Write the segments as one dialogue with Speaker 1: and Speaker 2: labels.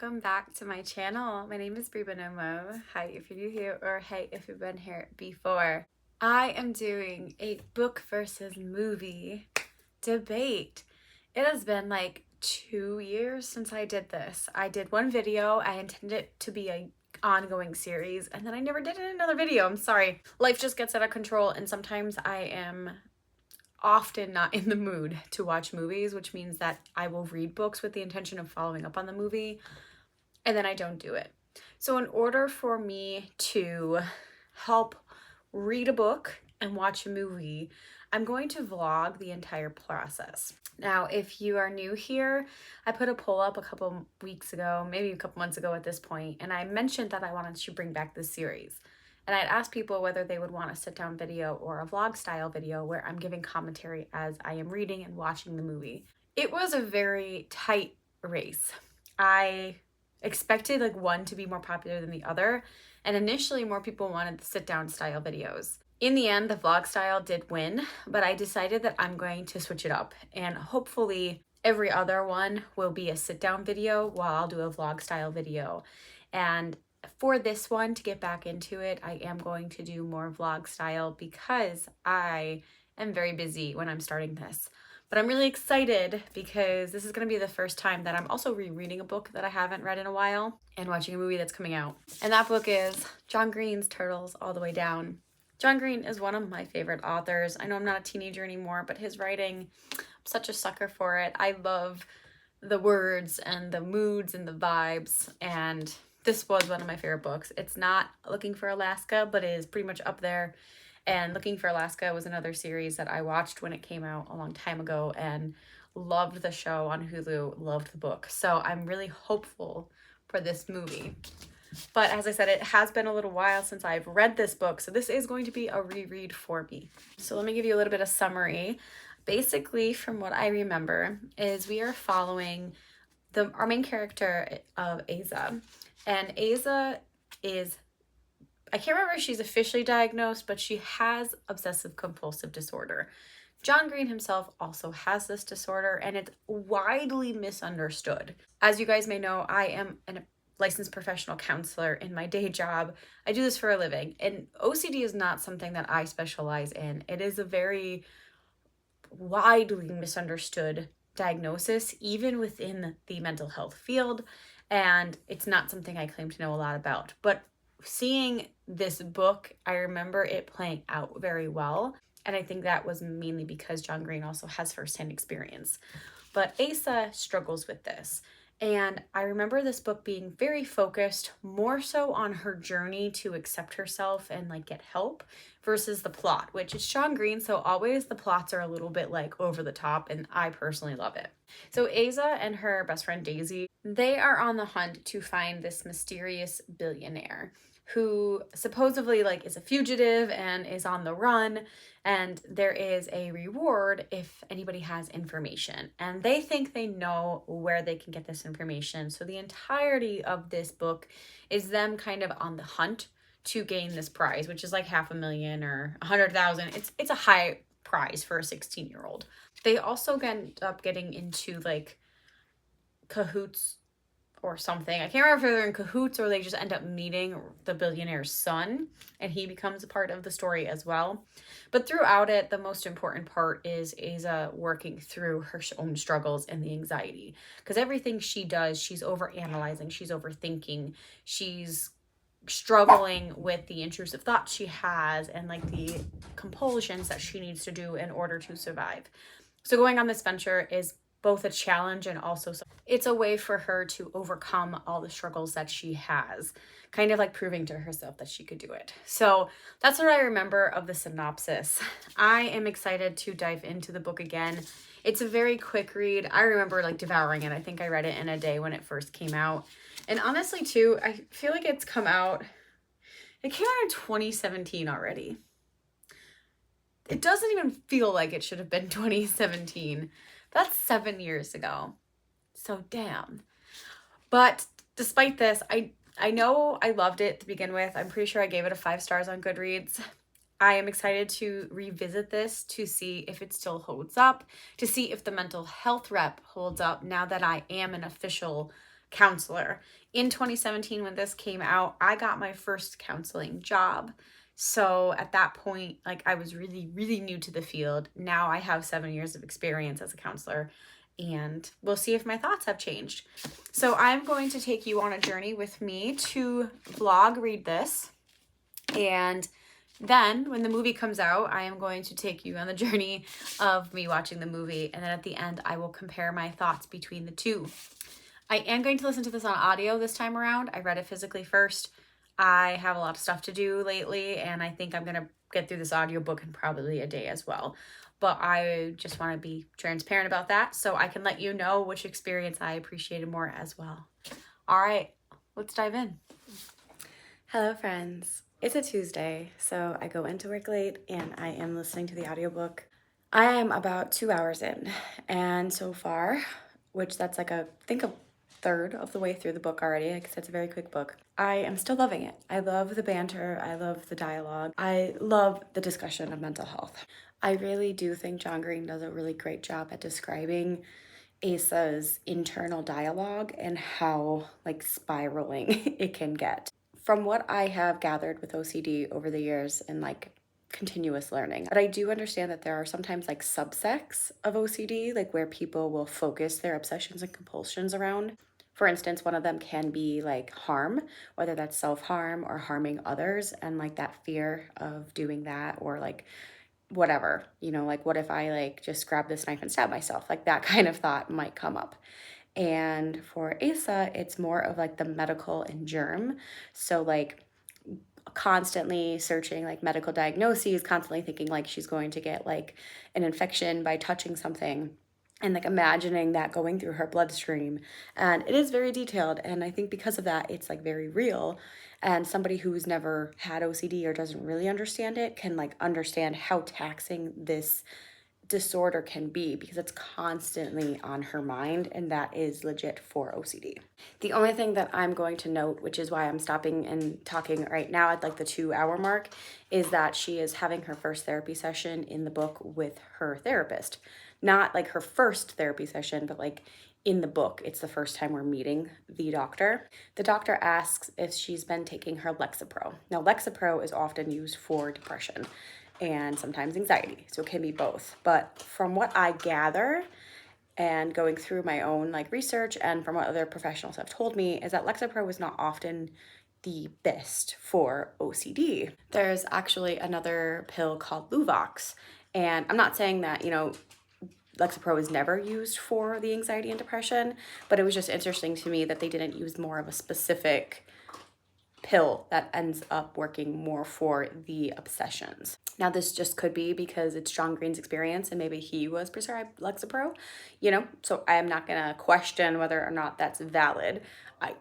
Speaker 1: welcome back to my channel. My name is Bree Buonomo. Hi if you're new here, or hey if you've been here before. I am doing a book versus movie debate. It has been like 2 years since I did this. I did one video. I intended it to be a ongoing series, and then I never did another video. I'm sorry. Life just gets out of control, and sometimes I am often not in the mood to watch movies, which means that I will read books with the intention of following up on the movie, and then I don't do it. So in order for me to help read a book and watch a movie, I'm going to vlog the entire process. Now, if you are new here, I put a poll up a couple weeks ago, maybe a couple months ago at this point, and I mentioned that I wanted to bring back this series. And I'd asked people whether they would want a sit-down video or a vlog style video where I'm giving commentary as I am reading and watching the movie. It was a very tight race. I expected like one to be more popular than the other, and initially more people wanted the sit-down style videos. In the end, the vlog style did win, but I decided that I'm going to switch it up, and hopefully every other one will be a sit-down video while I'll do a vlog style video. And for this one, to get back into it, I am going to do more vlog style because I am very busy when I'm starting this. But I'm really excited because this is going to be the first time that I'm also rereading a book that I haven't read in a while and watching a movie that's coming out. And that book is John Green's Turtles All the Way Down. John Green is one of my favorite authors. I know I'm not a teenager anymore, but his writing, I'm such a sucker for it. I love the words and the moods and the vibes, and this was one of my favorite books. It's not Looking for Alaska, but it is pretty much up there. And Looking for Alaska was another series that I watched when it came out a long time ago and loved the show on Hulu, loved the book. So I'm really hopeful for this movie. But as I said, it has been a little while since I've read this book, so this is going to be a reread for me. So let me give you a little bit of summary. Basically, from what I remember, is we are following our main character of Asa. And Asa is, I can't remember if she's officially diagnosed, but she has obsessive compulsive disorder. John Green himself also has this disorder, and it's widely misunderstood. As you guys may know, I am a licensed professional counselor in my day job. I do this for a living, and OCD is not something that I specialize in. It is a very widely misunderstood diagnosis, even within the mental health field. And it's not something I claim to know a lot about. But seeing this book, I remember it playing out very well. And I think that was mainly because John Green also has firsthand experience. But Asa struggles with this. And I remember this book being very focused more so on her journey to accept herself and like get help versus the plot, which is John Green. So always the plots are a little bit like over the top, and I personally love it. So Asa and her best friend Daisy, they are on the hunt to find this mysterious billionaire who supposedly like is a fugitive and is on the run, and there is a reward if anybody has information, and they think they know where they can get this information. So the entirety of this book is them kind of on the hunt to gain this prize, which is like $500,000 or 100,000. It's a high prize for a 16-year-old. They also end up getting into like cahoots or something. I can't remember if they're in cahoots or they just end up meeting the billionaire's son, and he becomes a part of the story as well. But throughout it, the most important part is Asa working through her own struggles and the anxiety. Because everything she does, she's overanalyzing, she's overthinking, she's struggling with the intrusive thoughts she has and like the compulsions that she needs to do in order to survive. So going on this venture is both a challenge and also it's a way for her to overcome all the struggles that she has, kind of like proving to herself that she could do it. So that's what I remember of the synopsis. I am excited to dive into the book again. It's a very quick read. I remember like devouring it. I think I read it in a day when it first came out. And honestly too, I feel like it came out in 2017 already. It doesn't even feel like it should have been 2017. That's 7 years ago. So damn. But despite this, I know I loved it to begin with. I'm pretty sure I gave it a 5 stars on Goodreads. I am excited to revisit this to see if it still holds up, to see if the mental health rep holds up now that I am an official counselor. In 2017, when this came out, I got my first counseling job. So at that point, like, I was really, really new to the field. Now I have 7 years of experience as a counselor, and we'll see if my thoughts have changed. So I'm going to take you on a journey with me to vlog read this. And then when the movie comes out, I am going to take you on the journey of me watching the movie. And then at the end, I will compare my thoughts between the two. I am going to listen to this on audio this time around. I read it physically first. I have a lot of stuff to do lately, and I think I'm going to get through this audiobook in probably a day as well. But I just want to be transparent about that so I can let you know which experience I appreciated more as well. All right, let's dive in. Hello, friends. It's a Tuesday, so I go into work late and I am listening to the audiobook. I am about 2 hours in, and so far, which that's like I think a third of the way through the book already, because it's a very quick book, I am still loving it. I love the banter. I love the dialogue. I love the discussion of mental health. I really do think John Green does a really great job at describing Asa's internal dialogue and how like spiraling it can get. From what I have gathered with OCD over the years and like continuous learning, but I do understand that there are sometimes like subsects of OCD, like where people will focus their obsessions and compulsions around. For instance, one of them can be like harm, whether that's self-harm or harming others, and like that fear of doing that, or like whatever, you know, like what if I like just grab this knife and stab myself? Like that kind of thought might come up. And for Asa, it's more of like the medical and germ. So like constantly searching like medical diagnoses, constantly thinking like she's going to get like an infection by touching something, and like imagining that going through her bloodstream. And it is very detailed, and I think because of that it's like very real, and somebody who's never had OCD or doesn't really understand it can like understand how taxing this disorder can be, because it's constantly on her mind, and that is legit for OCD. The only thing that I'm going to note, which is why I'm stopping and talking right now at like the 2 hour mark, is that she is having her first therapy session in the book with her therapist. Not like her first therapy session, but like in the book, it's the first time we're meeting the doctor. The doctor asks if she's been taking her Lexapro. Now, Lexapro is often used for depression and sometimes anxiety, so it can be both. But from what I gather, and going through my own like research and from what other professionals have told me, is that Lexapro is not often the best for OCD. There's actually another pill called Luvox, and I'm not saying that, you know, Lexapro is never used for the anxiety and depression, but it was just interesting to me that they didn't use more of a specific pill that ends up working more for the obsessions. Now, this just could be because it's John Green's experience and maybe he was prescribed Lexapro, you know, so I am not going to question whether or not that's valid.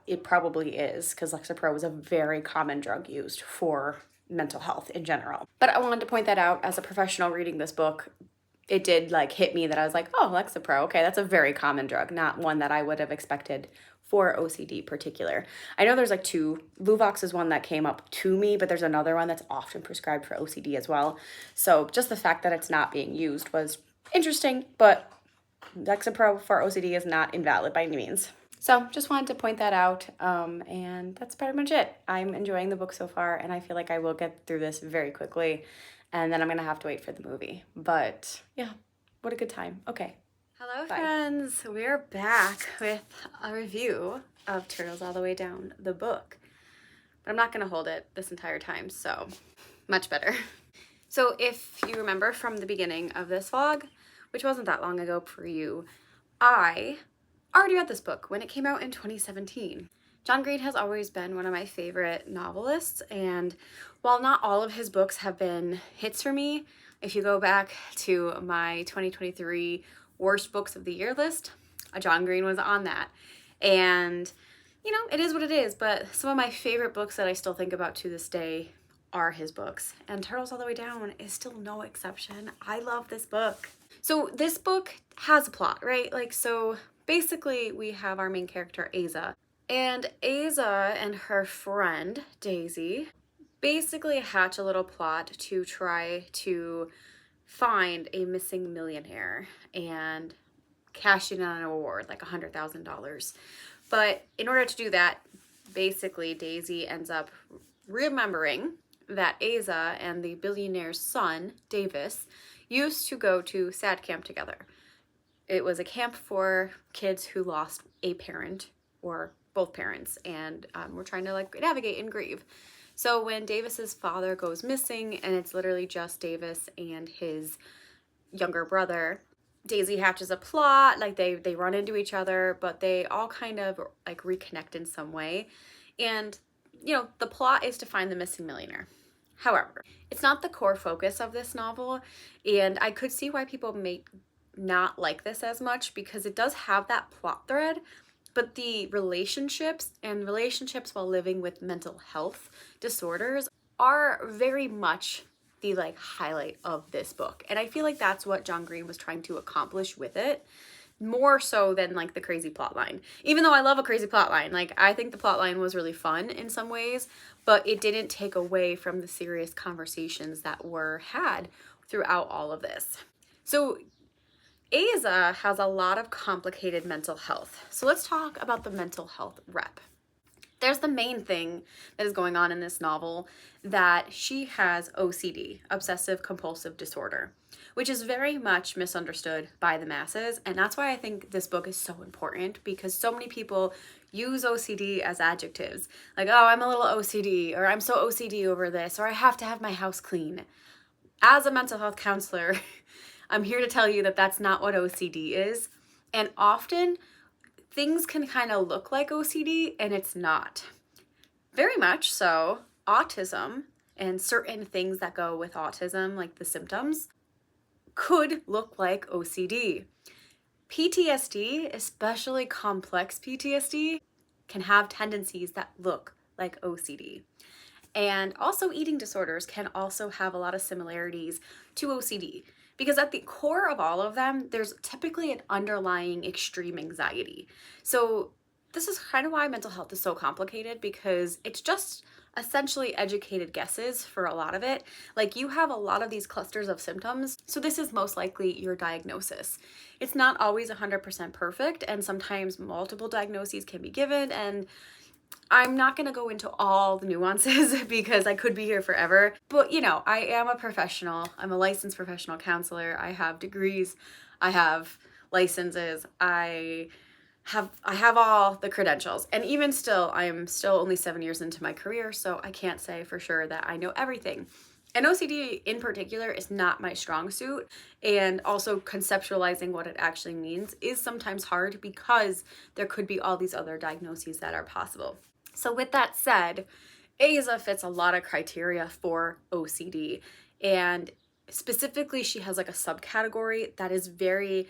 Speaker 1: It probably is, because Lexapro is a very common drug used for mental health in general. But I wanted to point that out as a professional reading this book. It did like hit me that I was like, oh, Lexapro, okay, that's a very common drug, not one that I would have expected for OCD particular. I know there's like two. Luvox is one that came up to me, but there's another one that's often prescribed for OCD as well. So just the fact that it's not being used was interesting, but Lexapro for OCD is not invalid by any means. So just wanted to point that out, and that's pretty much it. I'm enjoying the book so far, and I feel like I will get through this very quickly, and then I'm going to have to wait for the movie. But yeah, what a good time. Okay. Hello, bye. Friends. We're back with a review of Turtles All the Way Down, the book. But I'm not going to hold it this entire time, so much better. So if you remember from the beginning of this vlog, which wasn't that long ago for you, I already read this book when it came out in 2017. John Green has always been one of my favorite novelists, and while not all of his books have been hits for me, if you go back to my 2023 worst books of the year list, John Green was on that. And, you know, it is what it is, but some of my favorite books that I still think about to this day are his books. And Turtles All the Way Down is still no exception. I love this book. So this book has a plot, right? Like, so basically we have our main character, Asa. And Asa and her friend, Daisy, basically hatch a little plot to try to find a missing millionaire and cash in on an award, like $100,000, But in order to do that, basically Daisy ends up remembering that Asa and the billionaire's son, Davis, used to go to SAD camp together. It was a camp for kids who lost a parent or both parents and were trying to like navigate and grieve. So when Davis's father goes missing and it's literally just Davis and his younger brother, Daisy hatches a plot, like they run into each other, but they all kind of like reconnect in some way. And you know, the plot is to find the missing millionaire. However, it's not the core focus of this novel, and I could see why people may not like this as much because it does have that plot thread, but the relationships and relationships while living with mental health disorders are very much the like highlight of this book. And I feel like that's what John Green was trying to accomplish with it, more so than like the crazy plot line. Even though I love a crazy plot line, like I think the plot line was really fun in some ways, but it didn't take away from the serious conversations that were had throughout all of this. So Asa has a lot of complicated mental health. So let's talk about the mental health rep. There's the main thing that is going on in this novel, that she has OCD, obsessive compulsive disorder, which is very much misunderstood by the masses. And that's why I think this book is so important, because so many people use OCD as adjectives. Like, oh, I'm a little OCD, or I'm so OCD over this, or I have to have my house clean. As a mental health counselor, I'm here to tell you that that's not what OCD is. And often things can kind of look like OCD and it's not. Very much so, autism and certain things that go with autism, like the symptoms, could look like OCD. PTSD, especially complex PTSD, can have tendencies that look like OCD. And also eating disorders can also have a lot of similarities to OCD, because at the core of all of them, there's typically an underlying extreme anxiety. So this is kind of why mental health is so complicated, because it's just essentially educated guesses for a lot of it. Like, you have a lot of these clusters of symptoms, so this is most likely your diagnosis. It's not always 100% perfect, and sometimes multiple diagnoses can be given, and I'm not going to go into all the nuances because I could be here forever. But you know, I am a professional. I'm a licensed professional counselor. I have degrees. I have licenses. I have all the credentials. And even still, I am still only 7 years into my career, so I can't say for sure that I know everything. And OCD in particular is not my strong suit, and also conceptualizing what it actually means is sometimes hard because there could be all these other diagnoses that are possible. So with that said, Asa fits a lot of criteria for OCD, and specifically she has like a subcategory that is very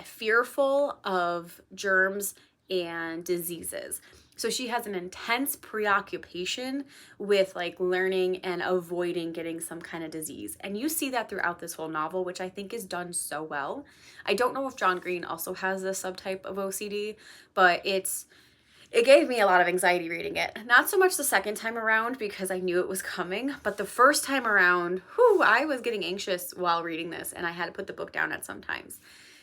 Speaker 1: fearful of germs and diseases. So she has an intense preoccupation with like learning and avoiding getting some kind of disease. And you see that throughout this whole novel, which I think is done so well. I don't know if John Green also has this subtype of OCD, but it gave me a lot of anxiety reading it. Not so much the second time around because I knew it was coming, but the first time around, I was getting anxious while reading this, and I had to put the book down at some times.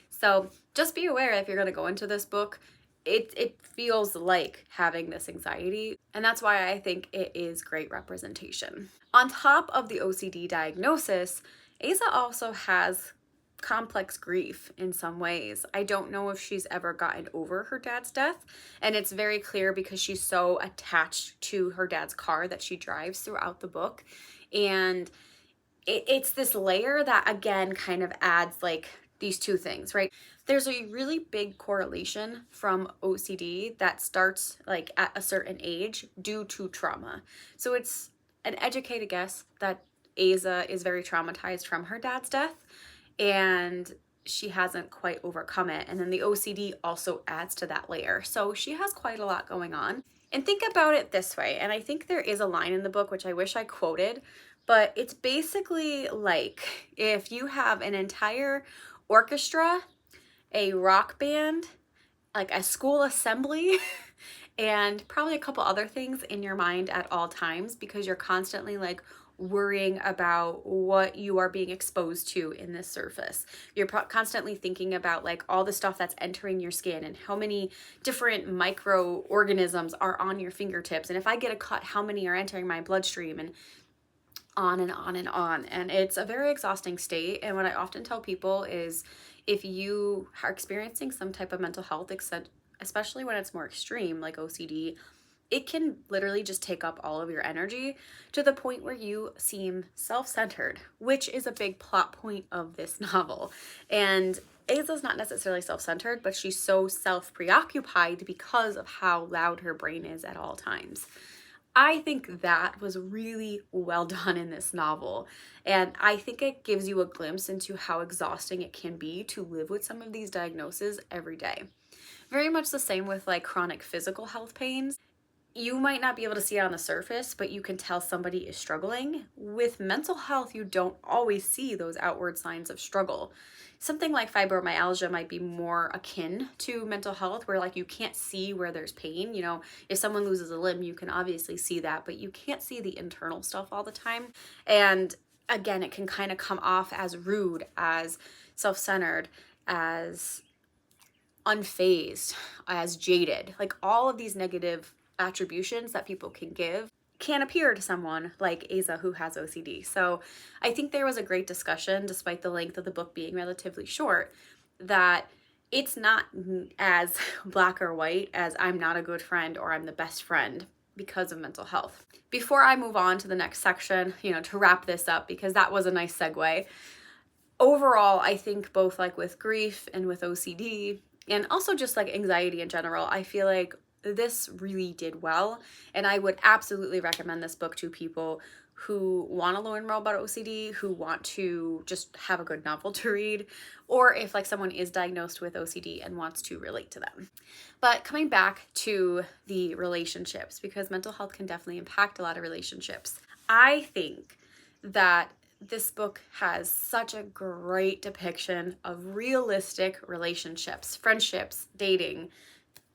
Speaker 1: So just be aware, if you're going to go into this book, it feels like having this anxiety, and that's why I think it is great representation. On top of the OCD diagnosis, Asa also has complex grief in some ways. I don't know if she's ever gotten over her dad's death, and it's very clear because she's so attached to her dad's car that she drives throughout the book, and it's this layer that again kind of adds like these two things, right? There's a really big correlation from OCD that starts like at a certain age due to trauma. So it's an educated guess that Asa is very traumatized from her dad's death, and she hasn't quite overcome it. And then the OCD also adds to that layer. So she has quite a lot going on. And think about it this way, and I think there is a line in the book which I wish I quoted, but it's basically like if you have an entire orchestra, a rock band, like a school assembly, and probably a couple other things in your mind at all times, because you're constantly like worrying about what you are being exposed to in this surface. You're constantly thinking about like all the stuff that's entering your skin and how many different microorganisms are on your fingertips. And if I get a cut, how many are entering my bloodstream, and on and on and on. And it's a very exhausting state. And what I often tell people is if you are experiencing some type of mental health, especially when it's more extreme, like OCD, it can literally just take up all of your energy to the point where you seem self-centered, which is a big plot point of this novel. And Aza's not necessarily self-centered, but she's so self-preoccupied because of how loud her brain is at all times. I think that was really well done in this novel. And I think it gives you a glimpse into how exhausting it can be to live with some of these diagnoses every day. Very much the same with like chronic physical health pains. You might not be able to see it on the surface, but you can tell somebody is struggling. With mental health, you don't always see those outward signs of struggle. Something like fibromyalgia might be more akin to mental health, where like you can't see where there's pain. You know, if someone loses a limb, you can obviously see that, but you can't see the internal stuff all the time. And again, it can kind of come off as rude, as self-centered, as unfazed, as jaded. Like all of these negative attributions that people can appear to someone like Aza who has OCD. So I think there was a great discussion, despite the length of the book being relatively short, that it's not as black or white as I'm not a good friend or I'm the best friend because of mental health. Before I move on to the next section, to wrap this up, because that was a nice segue. Overall, I think both like with grief and with OCD and also just like anxiety in general, I feel like this really did well, and I would absolutely recommend this book to people who want to learn more about OCD, who want to just have a good novel to read, or if like someone is diagnosed with OCD and wants to relate to them. But coming back to the relationships, because mental health can definitely impact a lot of relationships, I think that this book has such a great depiction of realistic relationships, friendships, dating,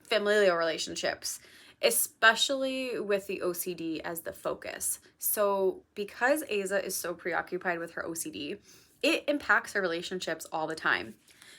Speaker 1: familial relationships, especially with the OCD as the focus. So because Aza is so preoccupied with her OCD, it impacts her relationships all the time.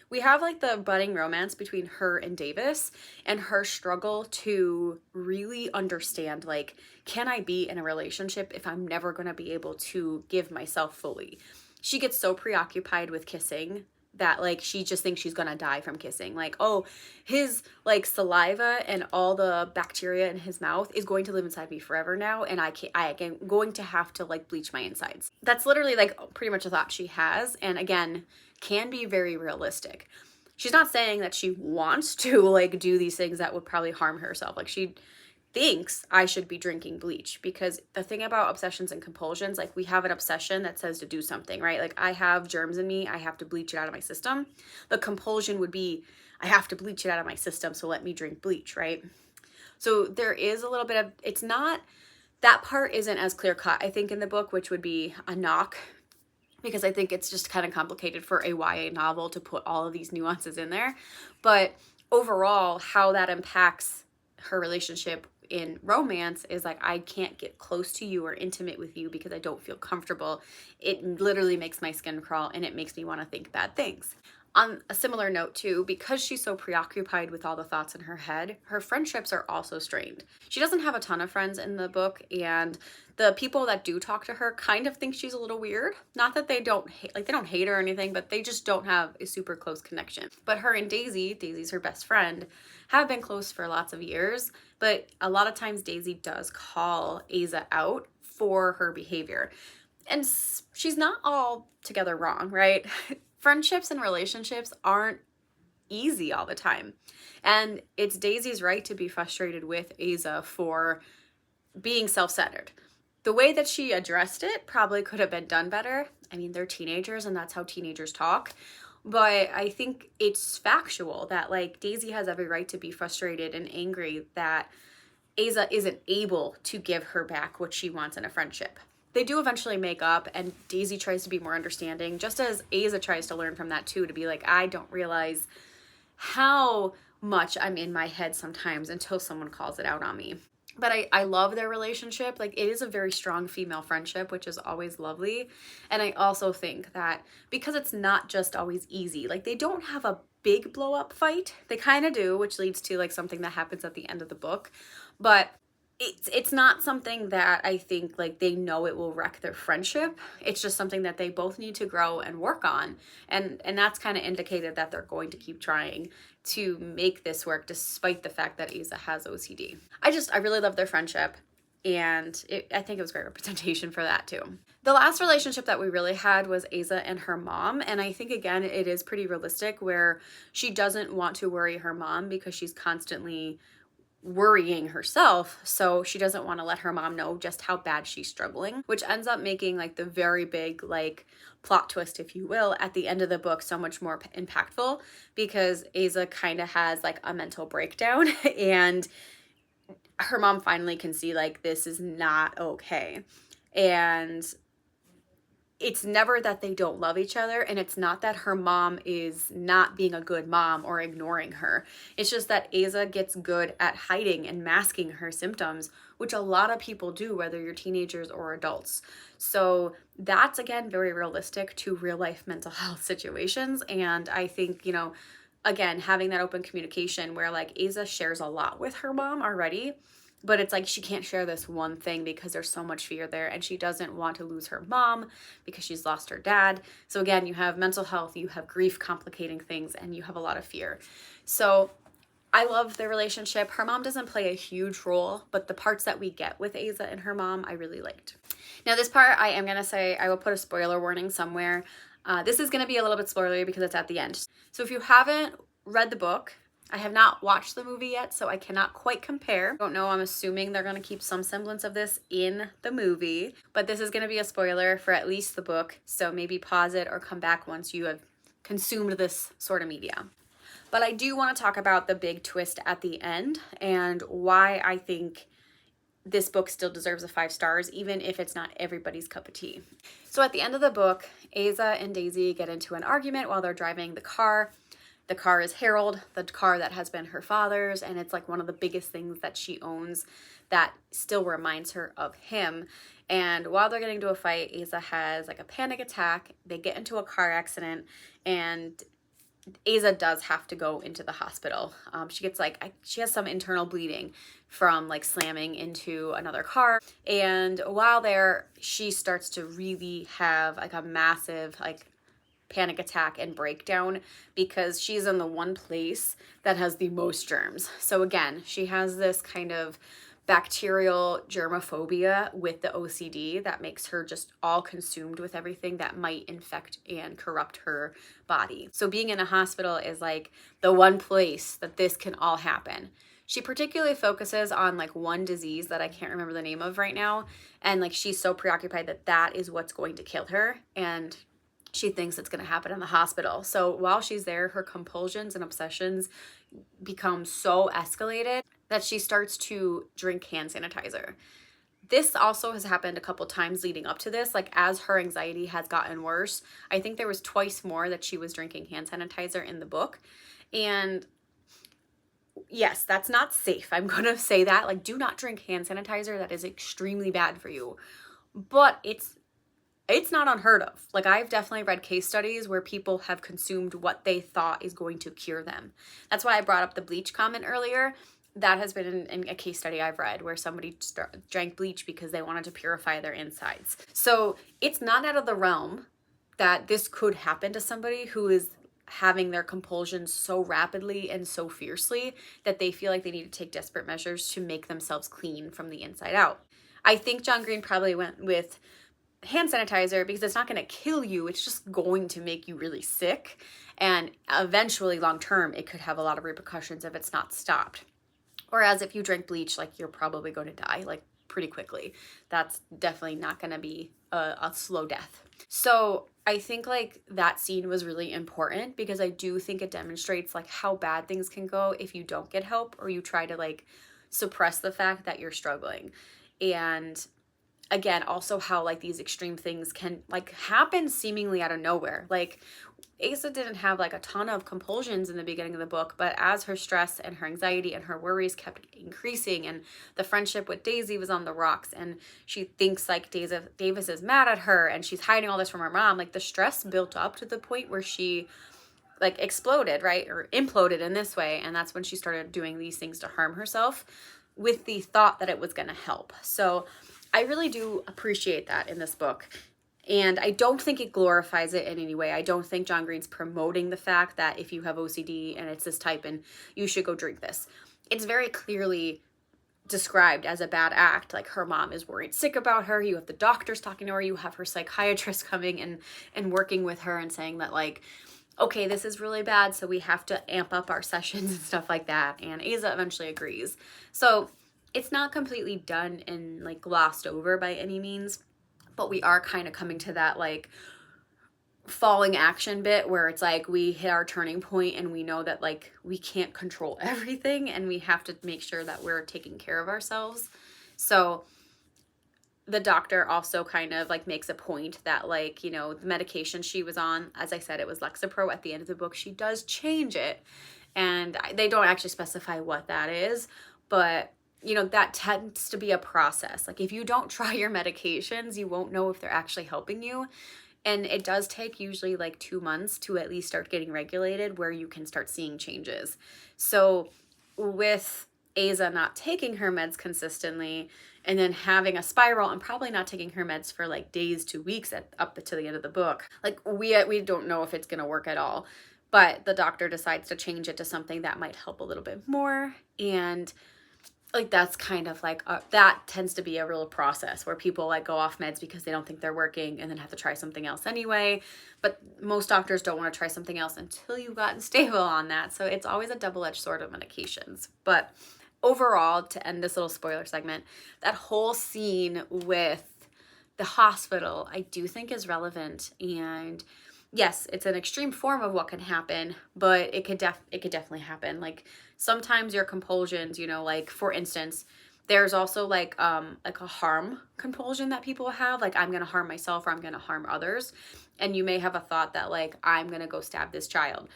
Speaker 1: We have like the budding romance between her and Davis, and her struggle to really understand, like, can I be in a relationship if I'm never going to be able to give myself fully? She gets so preoccupied with kissing that like she just thinks she's gonna die from kissing. Like, oh, his like saliva and all the bacteria in his mouth is going to live inside me forever now, and I am going to have to like bleach my insides. That's literally like pretty much a thought she has, and again, can be very realistic. She's not saying that she wants to like do these things that would probably harm herself. Like she thinks I should be drinking bleach, because the thing about obsessions and compulsions, like we have an obsession that says to do something, right? Like I have germs in me, I have to bleach it out of my system. The compulsion would be I have to bleach it out of my system, so let me drink bleach, right? So there is a little bit of, it's not, that part isn't as clear cut, I think, in the book, which would be a knock, because I think it's just kind of complicated for a YA novel to put all of these nuances in there. But overall, how that impacts her relationship in romance is like, I can't get close to you or intimate with you because I don't feel comfortable. It literally makes my skin crawl, and it makes me want to think bad things. On a similar note too, because she's so preoccupied with all the thoughts in her head, her friendships are also strained. She doesn't have a ton of friends in the book, and the people that do talk to her kind of think she's a little weird. Not that they don't hate her or anything, but they just don't have a super close connection. But her and Daisy's her best friend, have been close for lots of years, but a lot of times Daisy does call Aza out for her behavior. And she's not altogether wrong, right? Friendships and relationships aren't easy all the time. And it's Daisy's right to be frustrated with Aza for being self-centered. The way that she addressed it probably could have been done better. I mean, they're teenagers and that's how teenagers talk. But I think it's factual that like Daisy has every right to be frustrated and angry that Aza isn't able to give her back what she wants in a friendship. They do eventually make up, and Daisy tries to be more understanding, just as Aza tries to learn from that too, to be like, I don't realize how much I'm in my head sometimes until someone calls it out on me. But I love their relationship. Like, it is a very strong female friendship, which is always lovely. And I also think that because it's not just always easy, like they don't have a big blow up fight. They kind of do, which leads to like something that happens at the end of the book. But it's not something that I think like they know it will wreck their friendship. It's just something that they both need to grow and work on. And that's kind of indicated that they're going to keep trying to make this work despite the fact that Asa has OCD. I really love their friendship, and I think it was great representation for that too. The last relationship that we really had was Asa and her mom, and I think again it is pretty realistic where she doesn't want to worry her mom because she's constantly worrying herself, so she doesn't want to let her mom know just how bad she's struggling, which ends up making like the very big like plot twist, if you will, at the end of the book so much more impactful, because Asa kind of has like a mental breakdown and her mom finally can see like this is not okay. And it's never that they don't love each other, and it's not that her mom is not being a good mom or ignoring her. It's just that Asa gets good at hiding and masking her symptoms, which a lot of people do, whether you're teenagers or adults. So that's, again, very realistic to real life mental health situations. And I think, you know, again, having that open communication where like Asa shares a lot with her mom already, but it's like she can't share this one thing because there's so much fear there, and she doesn't want to lose her mom because she's lost her dad. So again, you have mental health, you have grief complicating things, and you have a lot of fear. So I love their relationship. Her mom doesn't play a huge role, but the parts that we get with Asa and her mom, I really liked. Now this part, I am going to say, I will put a spoiler warning somewhere. This is going to be a little bit spoilery because it's at the end. So if you haven't read the book, I have not watched the movie yet, so I cannot quite compare. I don't know, I'm assuming they're going to keep some semblance of this in the movie, but this is going to be a spoiler for at least the book, so maybe pause it or come back once you have consumed this sort of media. But I do want to talk about the big twist at the end and why I think this book still deserves a 5 stars, even if it's not everybody's cup of tea. So at the end of the book, Asa and Daisy get into an argument while they're driving the car. The car is Harold, the car that has been her father's, and it's like one of the biggest things that she owns that still reminds her of him. And while they're getting into a fight, Asa has like a panic attack. They get into a car accident, and Asa does have to go into the hospital. She gets like, she has some internal bleeding from like slamming into another car. And while there, she starts to really have like a massive like panic attack and breakdown because she's in the one place that has the most germs. So again, she has this kind of bacterial germophobia with the OCD that makes her just all consumed with everything that might infect and corrupt her body. So being in a hospital is like the one place that this can all happen. She particularly focuses on like one disease that I can't remember the name of right now, and like she's so preoccupied that that is what's going to kill her, and she thinks it's going to happen in the hospital. So while she's there, her compulsions and obsessions become so escalated that she starts to drink hand sanitizer. This also has happened a couple times leading up to this. Like as her anxiety has gotten worse, I think there was twice more that she was drinking hand sanitizer in the book. And yes, that's not safe. I'm going to say that. Like, do not drink hand sanitizer. That is extremely bad for you. But it's not unheard of. Like, I've definitely read case studies where people have consumed what they thought is going to cure them. That's why I brought up the bleach comment earlier. That has been in a case study I've read where somebody drank bleach because they wanted to purify their insides. So it's not out of the realm that this could happen to somebody who is having their compulsions so rapidly and so fiercely that they feel like they need to take desperate measures to make themselves clean from the inside out. I think John Green probably went with hand sanitizer because it's not going to kill you. It's just going to make you really sick. And eventually, long term, it could have a lot of repercussions if it's not stopped. Whereas if you drink bleach, like you're probably going to die like pretty quickly. That's definitely not going to be a slow death. So I think like that scene was really important because I do think it demonstrates like how bad things can go if you don't get help or you try to like suppress the fact that you're struggling. And again, also how like these extreme things can like happen seemingly out of nowhere. Like Asa didn't have like a ton of compulsions in the beginning of the book, but as her stress and her anxiety and her worries kept increasing, and the friendship with Daisy was on the rocks, and she thinks like Davis is mad at her and she's hiding all this from her mom, like the stress built up to the point where she like exploded, right? Or imploded in this way. And that's when she started doing these things to harm herself with the thought that it was going to help. So I really do appreciate that in this book. And I don't think it glorifies it in any way. I don't think John Green's promoting the fact that if you have OCD and it's this type and you should go drink this. It's very clearly described as a bad act. Like her mom is worried sick about her. You have the doctors talking to her. You have her psychiatrist coming and working with her and saying that like, okay, this is really bad, so we have to amp up our sessions and stuff like that. And Asa eventually agrees. So it's not completely done and like glossed over by any means, but we are kind of coming to that like falling action bit where it's like we hit our turning point and we know that like we can't control everything and we have to make sure that we're taking care of ourselves. So the doctor also kind of like makes a point that like, you know, the medication she was on, as I said, it was Lexapro. At the end of the book, she does change it, and they don't actually specify what that is, but you know, that tends to be a process. Like if you don't try your medications, you won't know if they're actually helping you. And it does take usually like 2 months to at least start getting regulated where you can start seeing changes. So with Asa not taking her meds consistently and then having a spiral and probably not taking her meds for like days to weeks up to the end of the book, like we don't know if it's going to work at all. But the doctor decides to change it to something that might help a little bit more. And like that's kind of like that tends to be a real process where people like go off meds because they don't think they're working and then have to try something else anyway. But most doctors don't want to try something else until you've gotten stable on that. So it's always a double-edged sword of medications. But overall, to end this little spoiler segment, that whole scene with the hospital I do think is relevant. And yes, it's an extreme form of what can happen, but it could definitely happen. Like sometimes your compulsions, you know, like for instance, there's also like a harm compulsion that people have, like I'm going to harm myself or I'm going to harm others. And you may have a thought that like I'm going to go stab this child.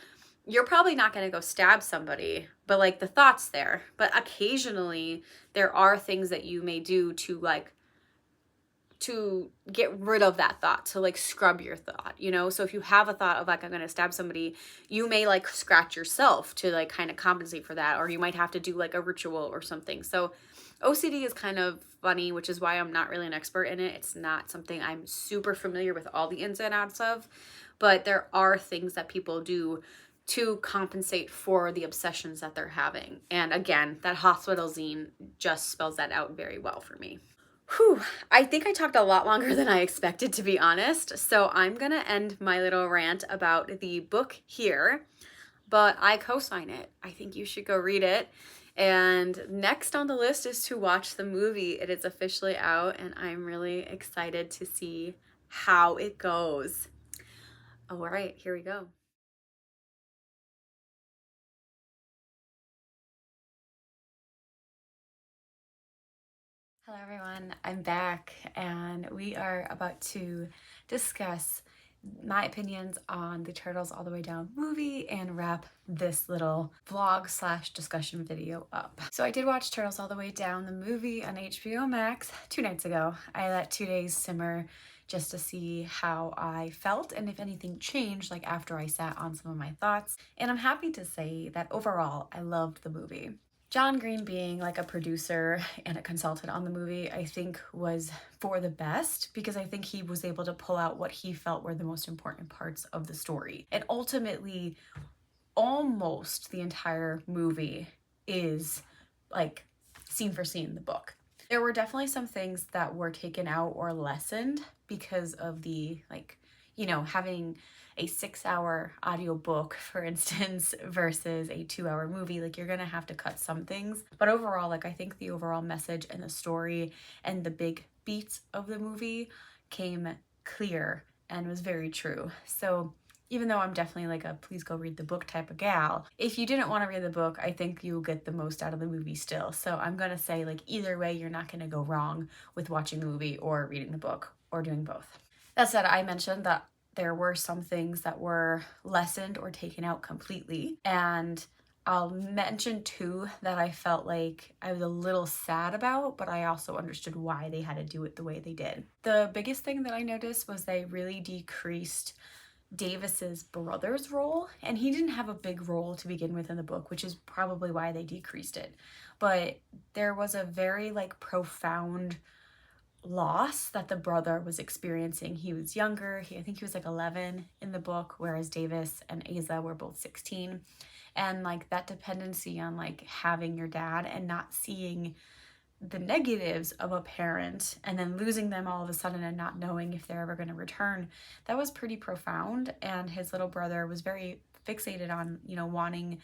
Speaker 1: You're probably not going to go stab somebody, but like the thought's there. But occasionally there are things that you may do to get rid of that thought, to like scrub your thought, you know? So if you have a thought of like, I'm going to stab somebody, you may like scratch yourself to like kind of compensate for that. Or you might have to do like a ritual or something. So OCD is kind of funny, which is why I'm not really an expert in it. It's not something I'm super familiar with all the ins and outs of, but there are things that people do to compensate for the obsessions that they're having. And again, that hospital zine just spells that out very well for me. Whew, I think I talked a lot longer than I expected, to be honest. So I'm going to end my little rant about the book here, but I co-sign it. I think you should go read it. And next on the list is to watch the movie. It is officially out, and I'm really excited to see how it goes. All right, here we go. Hello everyone, I'm back and we are about to discuss my opinions on the Turtles All the Way Down movie and wrap this little vlog / discussion video up. So I did watch Turtles All the Way Down, the movie on HBO Max 2 nights ago. I let 2 days simmer just to see how I felt and if anything changed like after I sat on some of my thoughts. And I'm happy to say that overall I loved the movie. John Green being like a producer and a consultant on the movie, I think was for the best because I think he was able to pull out what he felt were the most important parts of the story. And ultimately, almost the entire movie is like scene for scene the book. There were definitely some things that were taken out or lessened because of the like, you know, having a 6-hour audiobook, for instance, versus a 2-hour movie. Like you're gonna have to cut some things. But overall, like I think the overall message and the story and the big beats of the movie came clear and was very true. So even though I'm definitely like a please go read the book type of gal, if you didn't want to read the book, I think you'll get the most out of the movie still. So I'm gonna say, like, either way, you're not gonna go wrong with watching the movie or reading the book or doing both. That said, I mentioned that there were some things that were lessened or taken out completely, and I'll mention two that I felt like I was a little sad about, but I also understood why they had to do it the way they did. The biggest thing that I noticed was they really decreased Davis's brother's role, and he didn't have a big role to begin with in the book, which is probably why they decreased it. But there was a very like profound loss that the brother was experiencing. He was younger. I think he was like 11 in the book, whereas Davis and Asa were both 16. And like that dependency on like having your dad and not seeing the negatives of a parent and then losing them all of a sudden and not knowing if they're ever going to return, that was pretty profound. And his little brother was very fixated on, you know, wanting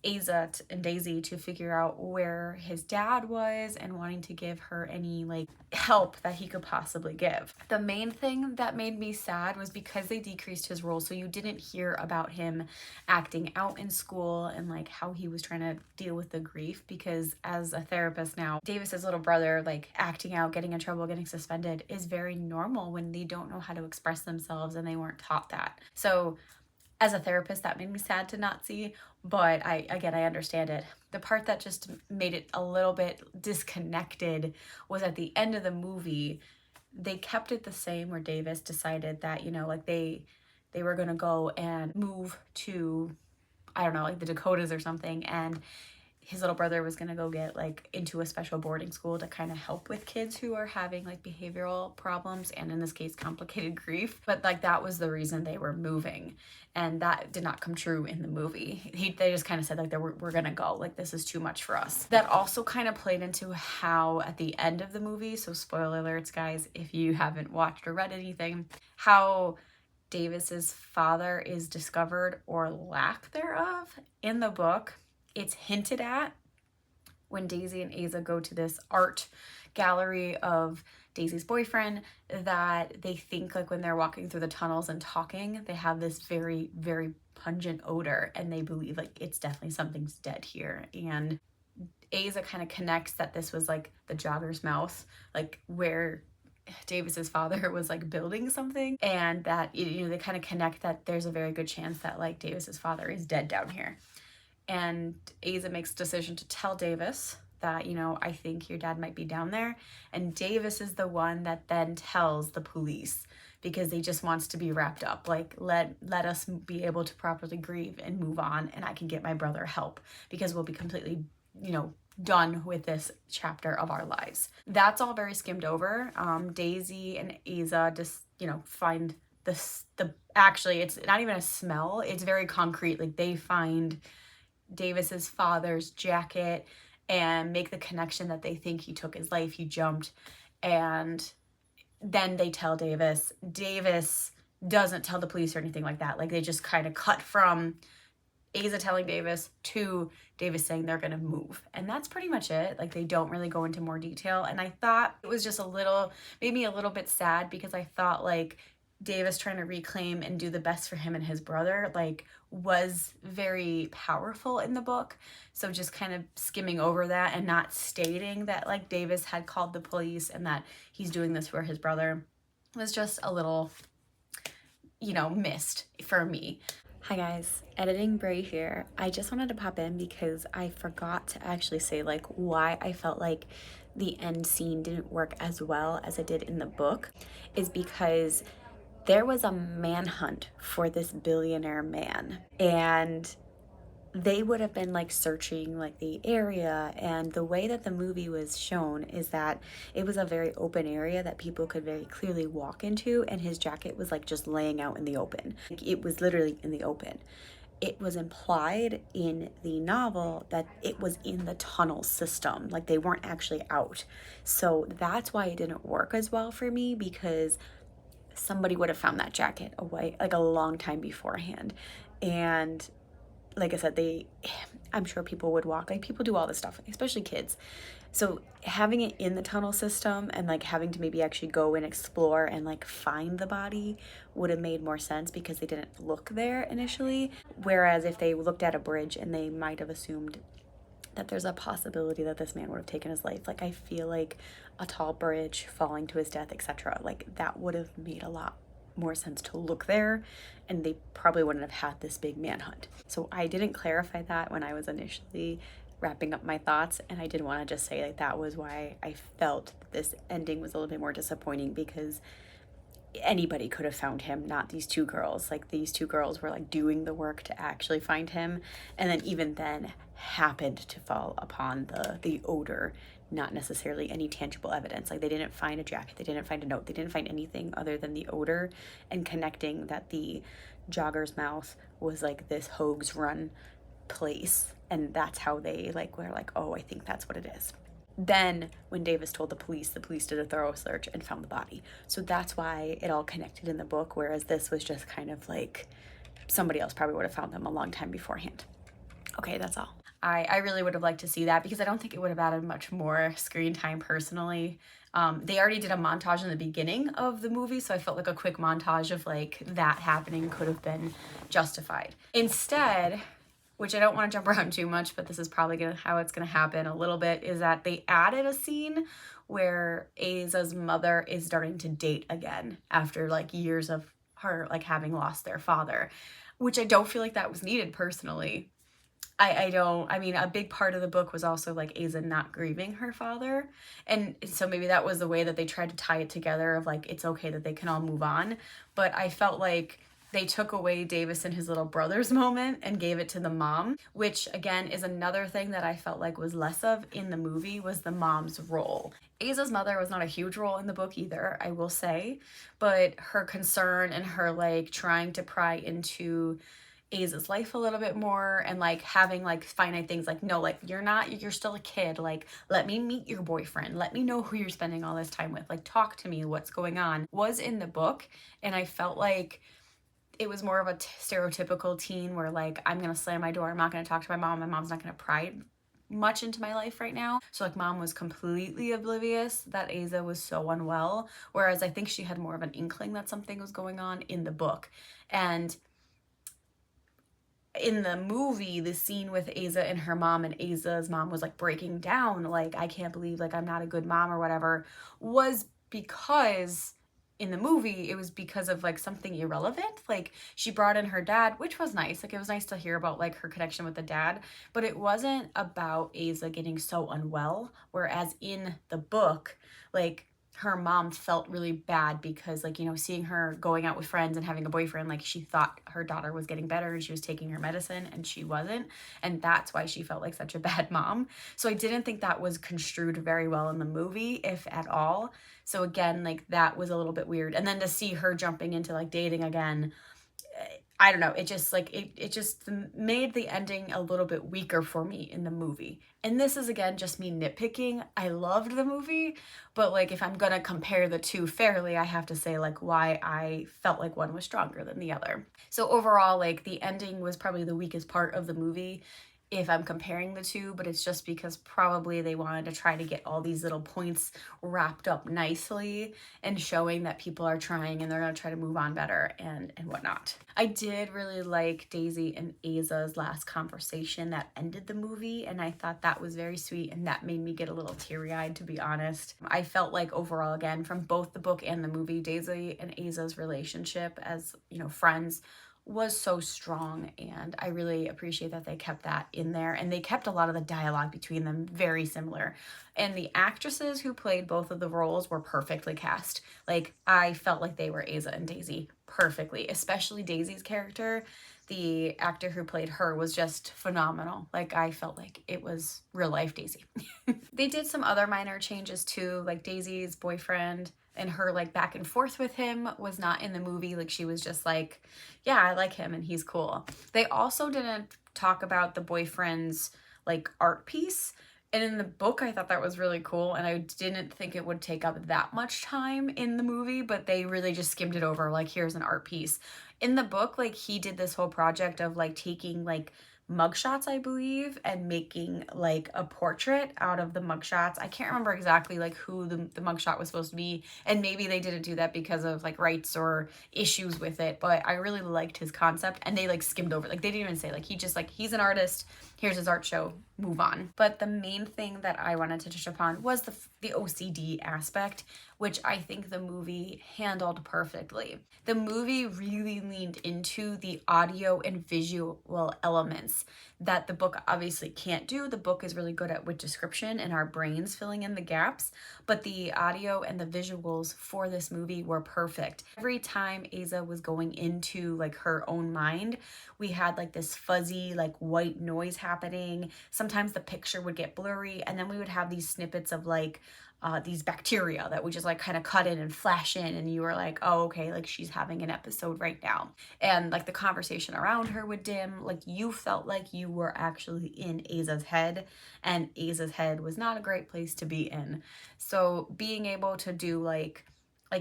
Speaker 1: Asa and Daisy to figure out where his dad was and wanting to give her any like help that he could possibly give. The main thing that made me sad was because they decreased his role, so you didn't hear about him acting out in school and like how he was trying to deal with the grief, because as a therapist now, Davis's little brother like acting out, getting in trouble, getting suspended is very normal when they don't know how to express themselves and they weren't taught that. So as a therapist, that made me sad to not see, but I understand it. The part that just made it a little bit disconnected was at the end of the movie, they kept it the same where Davis decided that, you know, like they were gonna go and move to, I don't know, like the Dakotas or something, and his little brother was gonna go get like into a special boarding school to kind of help with kids who are having like behavioral problems and in this case complicated grief. But like that was the reason they were moving, and that did not come true in the movie. They just kind of said like we're gonna go, like this is too much for us. That also kind of played into how at the end of the movie, so spoiler alerts guys if you haven't watched or read anything, how Davis's father is discovered or lack thereof in the book. It's hinted at when Daisy and Asa go to this art gallery of Daisy's boyfriend, that they think like when they're walking through the tunnels and talking, they have this very, very pungent odor, and they believe like it's definitely something's dead here. And Asa kind of connects that this was like the jogger's mouth, like where Davis's father was like building something, and that, you know, they kind of connect that there's a very good chance that like Davis's father is dead down here. And Asa makes a decision to tell Davis that, you know, I think your dad might be down there. And Davis is the one that then tells the police, because he just wants to be wrapped up. Like, let us be able to properly grieve and move on, and I can get my brother help, because we'll be completely, you know, done with this chapter of our lives. That's all very skimmed over. Daisy and Asa just, you know, find actually, it's not even a smell. It's very concrete. Like they find Davis's father's jacket and make the connection that they think he took his life, he jumped, and then they tell Davis. Davis doesn't tell the police or anything like that. Like they just kind of cut from Asa telling Davis to Davis saying they're gonna move, and that's pretty much it. Like they don't really go into more detail, and I thought it was just made me a little bit sad, because I thought like Davis trying to reclaim and do the best for him and his brother like was very powerful in the book. So just kind of skimming over that and not stating that like Davis had called the police and that he's doing this for his brother was just a little, you know, missed for me. Hi guys, editing Bree here. I just wanted to pop in because I forgot to actually say like why I felt like the end scene didn't work as well as it did in the book, is because there was a manhunt for this billionaire man, and they would have been like searching like the area, and the way that the movie was shown is that it was a very open area that people could very clearly walk into, and his jacket was like just laying out in the open. Like, it was literally in the open. It was implied in the novel that it was in the tunnel system, like they weren't actually out. So that's why it didn't work as well for me, because somebody would have found that jacket away like a long time beforehand. And like I said, I'm sure people would walk, like people do all this stuff, especially kids. So having it in the tunnel system and like having to maybe actually go and explore and like find the body would have made more sense because they didn't look there initially. Whereas if they looked at a bridge and they might have assumed that there's a possibility that this man would have taken his life. Like I feel like a tall bridge falling to his death, etc. Like that would have made a lot more sense to look there, and they probably wouldn't have had this big manhunt. So I didn't clarify that when I was initially wrapping up my thoughts, and I did want to just say like that was why I felt this ending was a little bit more disappointing, because anybody could have found him, not these two girls. Like these two girls were like doing the work to actually find him, and then even then happened to fall upon the odor, not necessarily any tangible evidence. Like they didn't find a jacket, they didn't find a note, they didn't find anything other than the odor, and connecting that the jogger's mouth was like this Hoag's Run place, and that's how they like were like, oh, I think that's what it is. Then when Davis told the police did a thorough search and found the body. So that's why it all connected in the book, whereas this was just kind of like somebody else probably would have found them a long time beforehand. Okay, that's all. I really would have liked to see that, because I don't think it would have added much more screen time personally. They already did a montage in the beginning of the movie, so I felt like a quick montage of like that happening could have been justified. Instead, which I don't want to jump around too much, but this is probably how it's gonna happen a little bit, is that they added a scene where Aza's mother is starting to date again after like years of her like having lost their father, which I don't feel like that was needed personally. I mean, a big part of the book was also like Aza not grieving her father. And so maybe that was the way that they tried to tie it together of like, it's okay that they can all move on. But I felt like they took away Davis and his little brother's moment and gave it to the mom, which again is another thing that I felt like was less of in the movie, was the mom's role. Aza's mother was not a huge role in the book either, I will say, but her concern and her like trying to pry into Aza's life a little bit more, and like having like finite things like, no, like you're still a kid, like let me meet your boyfriend, let me know who you're spending all this time with, like talk to me, what's going on, was in the book. And I felt like it was more of a stereotypical teen where like, I'm gonna slam my door, I'm not gonna talk to my mom's not gonna pry much into my life right now. So like mom was completely oblivious that Aza was so unwell, whereas I think she had more of an inkling that something was going on in the book. And in the movie, the scene with Aza and her mom, and Aza's mom was like breaking down, like, I can't believe like I'm not a good mom or whatever, was because in the movie it was because of like something irrelevant. Like she brought in her dad, which was nice. Like it was nice to hear about like her connection with the dad, but it wasn't about Aza getting so unwell. Whereas in the book, like her mom felt really bad because like, you know, seeing her going out with friends and having a boyfriend, like she thought her daughter was getting better and she was taking her medicine and she wasn't, and that's why she felt like such a bad mom. So I didn't think that was construed very well in the movie, if at all. So again, like that was a little bit weird. And then to see her jumping into like dating again, I don't know, it just like it just made the ending a little bit weaker for me in the movie. And this is again just me nitpicking. I loved the movie, but like if I'm gonna compare the two fairly, I have to say like why I felt like one was stronger than the other. So overall, like the ending was probably the weakest part of the movie if I'm comparing the two, but it's just because probably they wanted to try to get all these little points wrapped up nicely and showing that people are trying and they're gonna try to move on better and whatnot. I did really like Daisy and Aza's last conversation that ended the movie, and I thought that was very sweet, and that made me get a little teary-eyed, to be honest. I felt like overall, again, from both the book and the movie, Daisy and Aza's relationship as, you know, friends was so strong, and I really appreciate that they kept that in there, and they kept a lot of the dialogue between them very similar. And the actresses who played both of the roles were perfectly cast. Like I felt like they were Aza and Daisy perfectly, especially Daisy's character. The actor who played her was just phenomenal. Like I felt like it was real life Daisy. They did some other minor changes too, like Daisy's boyfriend and her like back and forth with him was not in the movie. Like she was just like, yeah, I like him and he's cool. They also didn't talk about the boyfriend's like art piece. And in the book, I thought that was really cool, and I didn't think it would take up that much time in the movie, but they really just skimmed it over, like, here's an art piece. In the book, like, he did this whole project of, like, taking, like, mugshots, I believe, and making like a portrait out of the mugshots. I can't remember exactly like who the mugshot was supposed to be, and maybe they didn't do that because of like rights or issues with it, but I really liked his concept, and they like skimmed over, like they didn't even say like, he just like, he's an artist, here's his art show, move on. But the main thing that I wanted to touch upon was the OCD aspect, which I think the movie handled perfectly. The movie really leaned into the audio and visual elements that the book obviously can't do. The book is really good at with description and our brains filling in the gaps, but the audio and the visuals for this movie were perfect. Every time Aza was going into like her own mind, we had like this fuzzy like white noise happening. Sometimes the picture would get blurry, and then we would have these snippets of like these bacteria that would just like kind of cut in and flash in, and you were like, oh, okay, like she's having an episode right now. And like the conversation around her would dim, like you felt like you were actually in Aza's head, and Aza's head was not a great place to be in. So being able to do like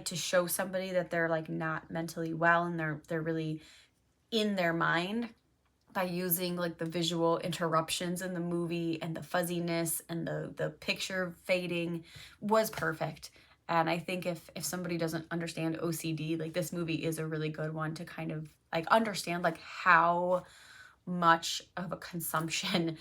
Speaker 1: to show somebody that they're like not mentally well and they're really in their mind by using like the visual interruptions in the movie and the fuzziness and the picture fading was perfect. And I think if somebody doesn't understand OCD, like this movie is a really good one to kind of like understand like how much of a consumption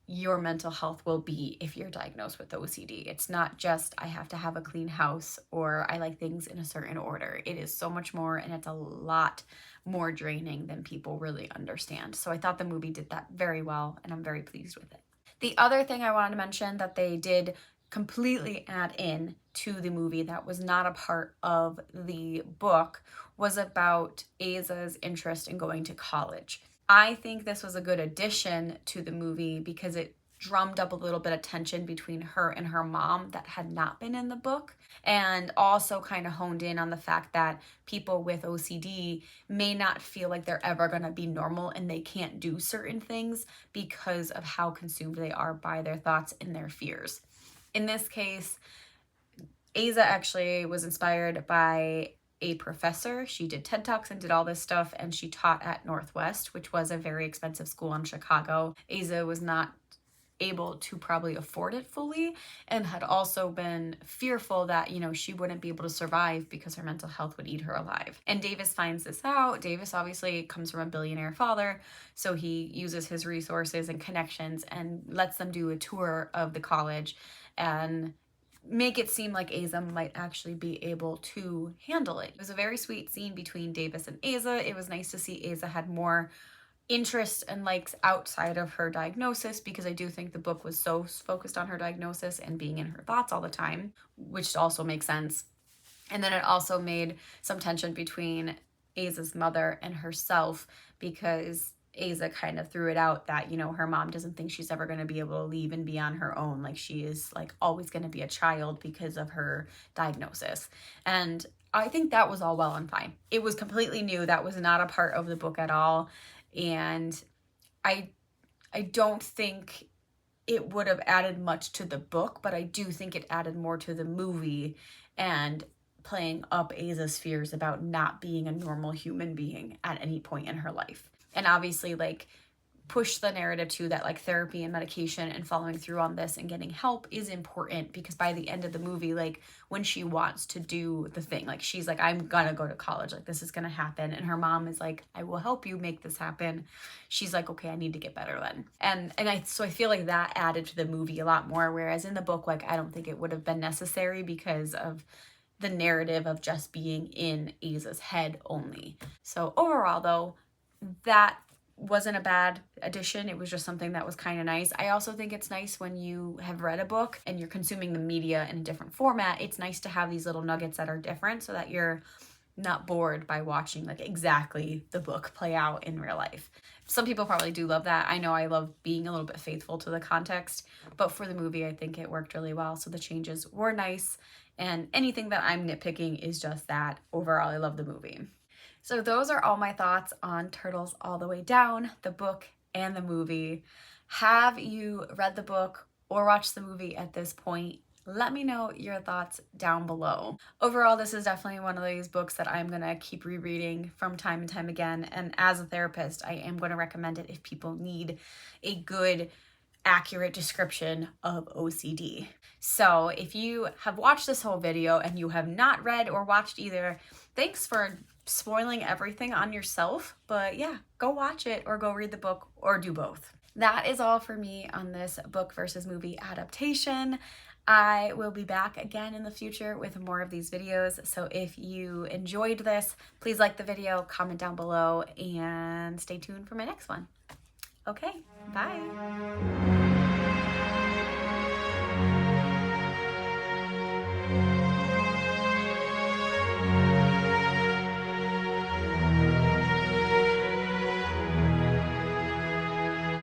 Speaker 1: your mental health will be if you're diagnosed with OCD. It's not just I have to have a clean house or I like things in a certain order. It is so much more, and it's a lot more draining than people really understand. So I thought the movie did that very well, and I'm very pleased with it. The other thing I wanted to mention that they did completely add in to the movie that was not a part of the book was about Aza's interest in going to college. I think this was a good addition to the movie because it drummed up a little bit of tension between her and her mom that had not been in the book, and also kind of honed in on the fact that people with OCD may not feel like they're ever going to be normal and they can't do certain things because of how consumed they are by their thoughts and their fears. In this case, Aza actually was inspired by a professor. She did TED Talks and did all this stuff, and she taught at Northwest, which was a very expensive school in Chicago. Aza was not able to probably afford it fully, and had also been fearful that, you know, she wouldn't be able to survive because her mental health would eat her alive. And Davis finds this out. Davis obviously comes from a billionaire father, so he uses his resources and connections and lets them do a tour of the college and make it seem like Aza might actually be able to handle it. It was a very sweet scene between Davis and Aza. It was nice to see Aza had more interest and likes outside of her diagnosis, because I do think the book was so focused on her diagnosis and being in her thoughts all the time, which also makes sense. And then it also made some tension between Aza's mother and herself, because Aza kind of threw it out that, you know, her mom doesn't think she's ever going to be able to leave and be on her own. Like she is like always going to be a child because of her diagnosis. And I think that was all well and fine. It was completely new. That was not a part of the book at all. And I don't think it would have added much to the book, but I do think it added more to the movie and playing up Aza's fears about not being a normal human being at any point in her life. And obviously, like, push the narrative to that, like, therapy and medication and following through on this and getting help is important, because by the end of the movie, like, when she wants to do the thing, like, she's like, I'm gonna go to college, like, this is gonna happen, and her mom is like, I will help you make this happen. She's like, okay, I need to get better then. And I feel like that added to the movie a lot more, whereas in the book, like, I don't think it would have been necessary because of the narrative of just being in Aza's head only. So overall, though, that wasn't a bad addition. It was just something that was kind of nice. I also think it's nice when you have read a book and you're consuming the media in a different format. It's nice to have these little nuggets that are different so that you're not bored by watching like exactly the book play out in real life. Some people probably do love that. I know I love being a little bit faithful to the context, but for the movie, I think it worked really well. So the changes were nice, and anything that I'm nitpicking is just that. Overall, I love the movie. So those are all my thoughts on Turtles All the Way Down, the book and the movie. Have you read the book or watched the movie at this point? Let me know your thoughts down below. Overall, this is definitely one of these books that I'm gonna keep rereading from time and time again. And as a therapist, I am gonna recommend it if people need a good, accurate description of OCD. So if you have watched this whole video and you have not read or watched either, thanks for spoiling everything on yourself. But yeah, go watch it or go read the book or do both. That is all for me on this book versus movie adaptation. I will be back again in the future with more of these videos. So if you enjoyed this, please like the video, comment down below, and stay tuned for my next one. Okay, bye.